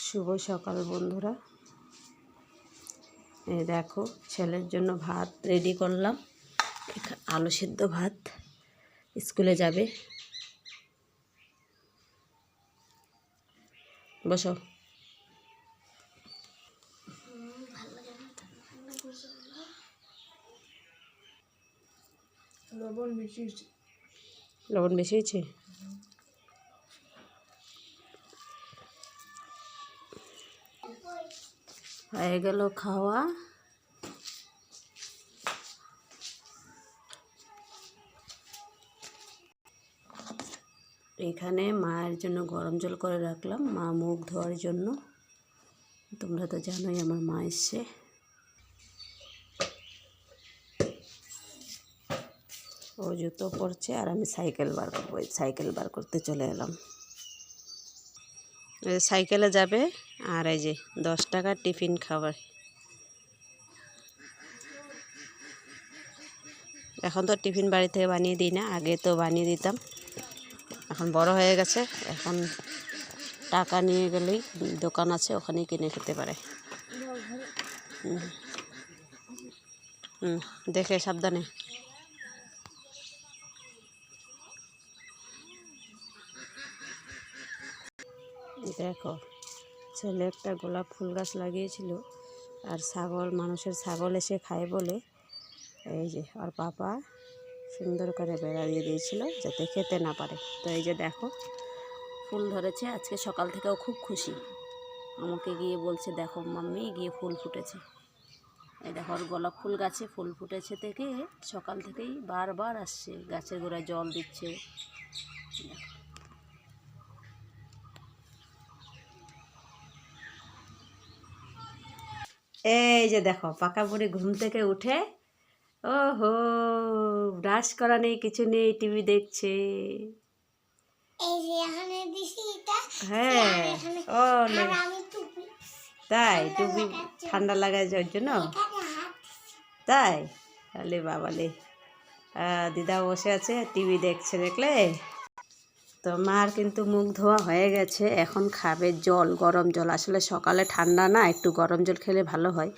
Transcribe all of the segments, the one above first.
শুভ সকাল বন্ধুরা। এই দেখো ছেলের জন্য ভাত রেডি করলাম, আলু সিদ্ধ ভাত। স্কুলে যাবে। বসো। লবণ বেশি হয়েছে। হয়ে গেল খাওয়া। এখানে মায়ের জন্য গরম জল করে রাখলাম, মা মুখ ধোয়ার জন্য। তোমরা তো জানোই আমার মা এসছে। ও জুতো পরছে আর আমি সাইকেল বার করবো। সাইকেল বার করতে চলে এলাম। সাইকেলে যাবে আর এই যে 10 টাকার টিফিন খাবার। এখন তো টিফিন বাড়ি থেকে বানিয়ে দিই না, আগে তো বানিয়ে দিতাম। এখন বড় হয়ে গেছে, এখন টাকা নিয়ে গেলেই দোকান আছে, ওখানেই কিনে খেতে পারে। দেখে সাবধানে। দেখো ছেলে একটা গোলাপ ফুল গাছ লাগিয়েছিল, আর মানুষের ছাগল এসে খায় বলে এই যে আর পাপা সুন্দর করে বেড়া দিয়ে দিয়েছিল যাতে খেতে না পারে। তো এই যে দেখো ফুল ধরেছে। আজকে সকাল থেকেও খুব খুশি, আমাকে গিয়ে বলছে দেখো মাম্মি গিয়ে ফুল ফুটেছে। এই দেখো আর গোলাপ ফুল গাছে ফুল ফুটেছে থেকে সকাল থেকেই বারবার আসছে, গাছের গোড়ায় জল দিচ্ছে। এই যে দেখো পাকা বুড়ি ঘুম থেকে উঠে ওহো ব্রাশ করা নেই, কিছু নেই, টিভি দেখছে। হ্যাঁ ও তাই টুপি ঠান্ডা লাগায় যাওয়ার জন্য তাই। তাহলে বাবালে দিদা বসে আছে টিভি দেখছে, দেখলে তো। মার কিন্তু মুখ ধোয়া হয়ে গেছে, এখন খাবে জল, গরম জল। আসলে সকালে ঠান্ডা না, একটু গরম জল খেলে ভালো হয়।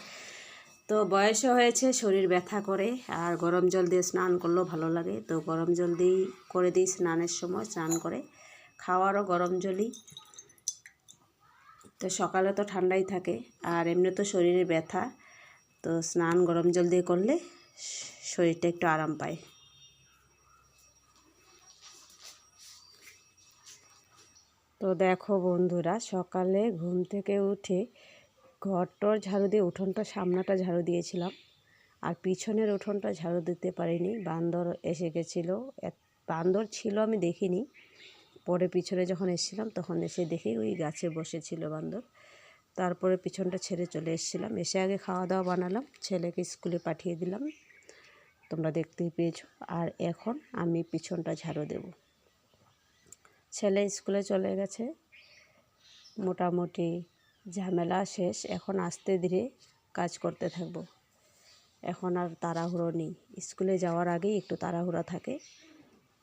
তো বয়সও হয়েছে, শরীর ব্যথা করে, আর গরম জল দিয়ে স্নান করলেও ভালো লাগে। তো গরম জল দিয়েই করে দিই স্নানের সময়, স্নান করে খাওয়ারও গরম জলই। তো সকালে তো ঠান্ডাই থাকে, আর এমনি তো শরীরে ব্যথা, তো স্নান গরম জল দিয়ে করলে শরীরটা একটু আরাম পায়। তো দেখো বন্ধুরা, সকালে ঘুম থেকে উঠে ঘরটর ঝাড়ু দিয়ে উঠোনটা সামনাটা ঝাড়ু দিয়েছিলাম, আর পিছনের উঠোনটা ঝাড়ু দিতে পারিনি। বান্দর এসে গেছিলো। বান্দর ছিল আমি দেখিনি, পরে পিছনে যখন এসেছিলাম তখন এসে দেখি ওই গাছে বসেছিল বান্দর। তারপরে পিছনটা ছেড়ে চলে এসেছিলাম। এসে আগে খাওয়া দাওয়া বানালাম, ছেলেকে স্কুলে পাঠিয়ে দিলাম, তোমরা দেখতেই পেয়েছো। আর এখন আমি পিছনটা ঝাড়ু দেব। ছেলে স্কুলে চলে গেছে, মোটামুটি ঝামেলা শেষ। এখন আস্তে ধীরে কাজ করতে থাকবো। এখন আর তাড়াহুড়ো নেই, স্কুলে যাওয়ার আগেই একটু তাড়াহুড়া থাকে।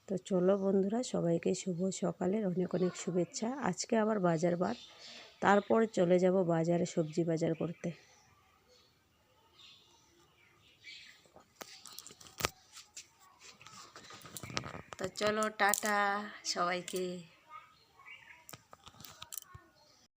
তো চলো বন্ধুরা, সবাইকে শুভ সকালের অনেক অনেক শুভেচ্ছা। আজকে আবার বাজার বার, তারপর চলে যাব বাজারে সবজি বাজার করতে। তো চলো টাটা সবাইকে।